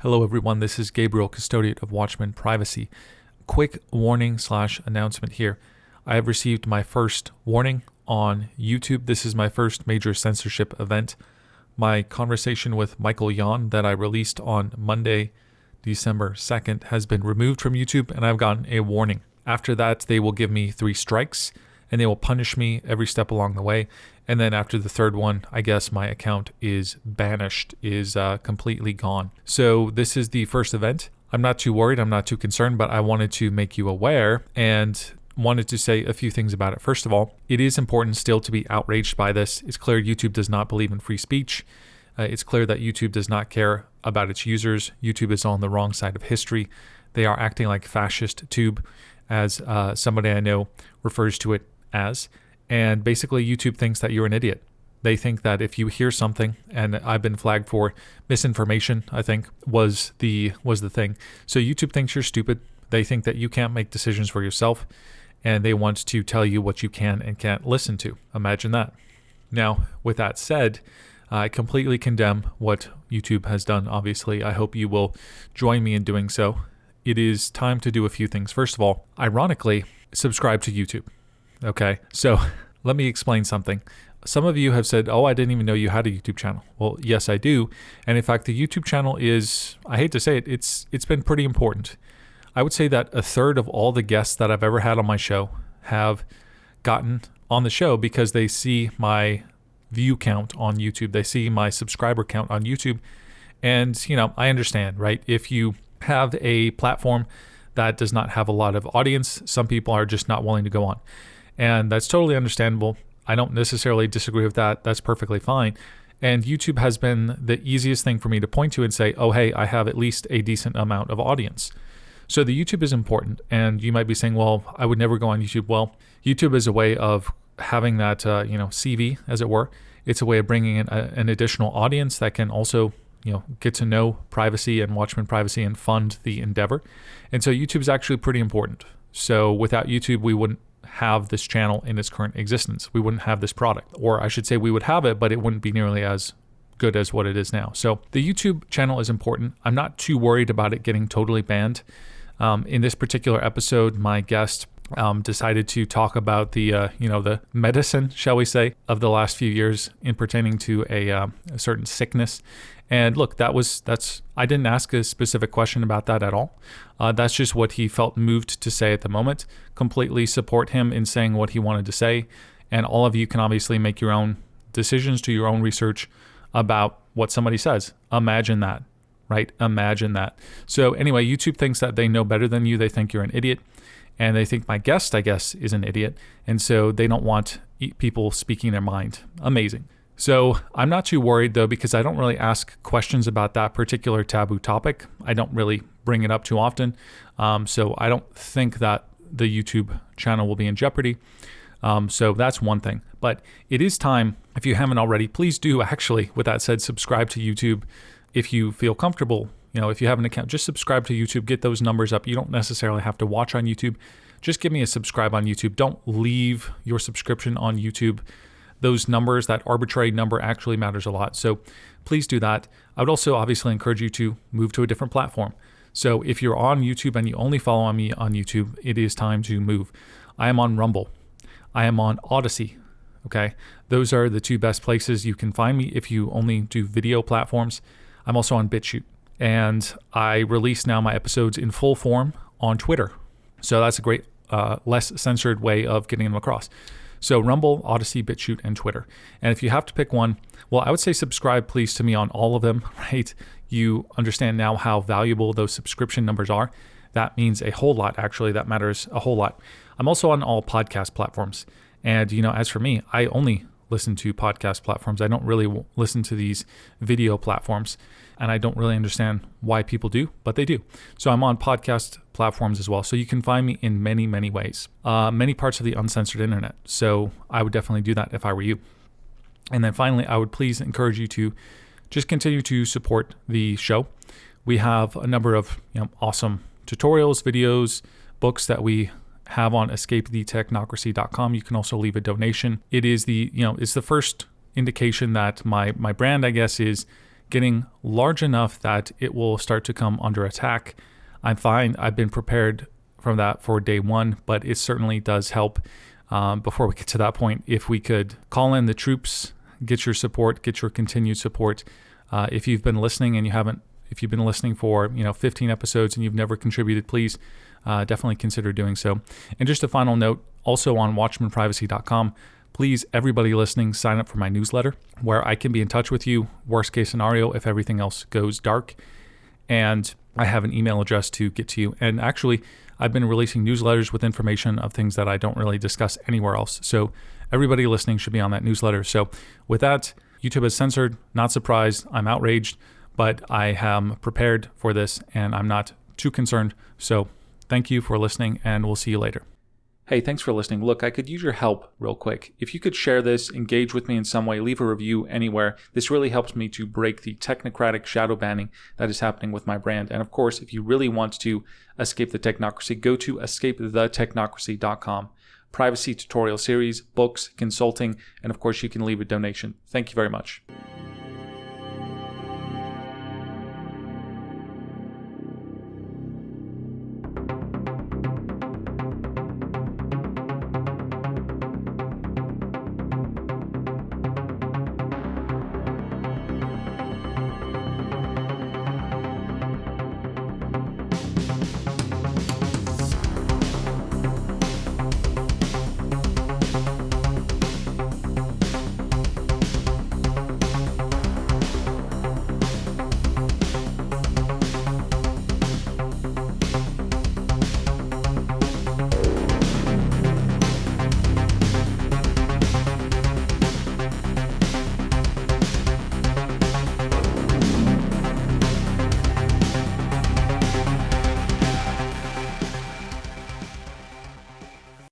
Hello everyone, this is Gabriel, custodian of Watchman Privacy. Quick warning / announcement here. I have received my first warning on YouTube. This is my first major censorship event. My conversation with Michael Yon that I released on Monday, December 2nd has been removed from YouTube and I've gotten a warning. After that, they will give me 3 strikes and they will punish me every step along the way. And then after the third one, I guess my account is banished, is completely gone. So this is the first event. I'm not too worried. I'm not too concerned, but I wanted to make you aware and wanted to say a few things about it. First of all, it is important still to be outraged by this. It's clear YouTube does not believe in free speech. It's clear that YouTube does not care about its users. YouTube is on the wrong side of history. They are acting like fascist tube, as somebody I know refers to it as. And basically YouTube thinks that you're an idiot. They think that if you hear something, and I've been flagged for misinformation, I think was the thing. So YouTube thinks you're stupid. They think that you can't make decisions for yourself, and they want to tell you what you can and can't listen to. Imagine that. Now, with that said, I completely condemn what YouTube has done, obviously. I hope you will join me in doing so. It is time to do a few things. First of all, ironically, subscribe to YouTube. Okay, so let me explain something. Some of you have said, oh, I didn't even know you had a YouTube channel. Well, yes, I do. And in fact, the YouTube channel is, I hate to say it, it's been pretty important. I would say that a third of all the guests that I've ever had on my show have gotten on the show because they see my view count on YouTube. They see my subscriber count on YouTube. And, I understand, right? If you have a platform that does not have a lot of audience, some people are just not willing to go on. And that's totally understandable. I don't necessarily disagree with that. That's perfectly fine. And YouTube has been the easiest thing for me to point to and say, oh, hey, I have at least a decent amount of audience. So the YouTube is important. And you might be saying, well, I would never go on YouTube. Well, YouTube is a way of having that, CV, as it were. It's a way of bringing in an additional audience that can also, get to know privacy and Watchman Privacy and fund the endeavor. And so YouTube is actually pretty important. So without YouTube, we wouldn't have this channel in its current existence. We wouldn't have this product, or I should say we would have it, but it wouldn't be nearly as good as what it is now. So the YouTube channel is important. I'm not too worried about it getting totally banned. In this particular episode, my guest decided to talk about the medicine, shall we say, of the last few years in pertaining to a certain sickness. And look, I didn't ask a specific question about that at all. That's just what he felt moved to say at the moment. Completely support him in saying what he wanted to say. And all of you can obviously make your own decisions, do your own research about what somebody says. Imagine that, right? Imagine that. So anyway, YouTube thinks that they know better than you. They think you're an idiot. And they think my guest, I guess, is an idiot. And so they don't want people speaking their mind. Amazing. So I'm not too worried, though, because I don't really ask questions about that particular taboo topic. I don't really bring it up too often. So I don't think that the YouTube channel will be in jeopardy. So that's one thing. But it is time, if you haven't already, please do actually, with that said, subscribe to YouTube if you feel comfortable. If you have an account, just subscribe to YouTube, get those numbers up. You don't necessarily have to watch on YouTube. Just give me a subscribe on YouTube. Don't leave your subscription on YouTube. Those numbers, that arbitrary number actually matters a lot. So please do that. I would also obviously encourage you to move to a different platform. So if you're on YouTube and you only follow me on YouTube, it is time to move. I am on Rumble. I am on Odyssey. Okay. Those are the 2 best places you can find me if you only do video platforms. I'm also on BitChute. And I release now my episodes in full form on Twitter. So that's a great, less censored way of getting them across. So Rumble, Odyssey, BitChute, and Twitter. And if you have to pick one, well, I would say subscribe, please, to me on all of them, right? You understand now how valuable those subscription numbers are. That means a whole lot, actually. That matters a whole lot. I'm also on all podcast platforms. And, as for me, I only listen to podcast platforms. I don't really listen to these video platforms. And I don't really understand why people do, but they do. So I'm on podcast platforms as well. So you can find me in many, many ways, many parts of the uncensored internet. So I would definitely do that if I were you. And then finally, I would please encourage you to just continue to support the show. We have a number of awesome tutorials, videos, books that we have on escapethetechnocracy.com. You can also leave a donation. It is it's the first indication that my brand, I guess, is getting large enough that it will start to come under attack. I'm fine. I've been prepared from that for day one, but it certainly does help. Before we get to that point, if we could call in the troops, get your support, get your continued support. If you've been listening and if you've been listening for 15 episodes and you've never contributed, please definitely consider doing so. And just a final note, also on watchmanprivacy.com, please, everybody listening, sign up for my newsletter where I can be in touch with you, worst case scenario, if everything else goes dark. And I have an email address to get to you. And actually, I've been releasing newsletters with information of things that I don't really discuss anywhere else. So everybody listening should be on that newsletter. So with that, YouTube is censored. Not surprised. I'm outraged, but I am prepared for this and I'm not too concerned. So thank you for listening and we'll see you later. Hey, thanks for listening. Look, I could use your help real quick. If you could share this, engage with me in some way, leave a review anywhere. This really helps me to break the technocratic shadow banning that is happening with my brand. And of course, if you really want to escape the technocracy, go to escapethetechnocracy.com. Privacy tutorial series, books, consulting, and of course, you can leave a donation. Thank you very much.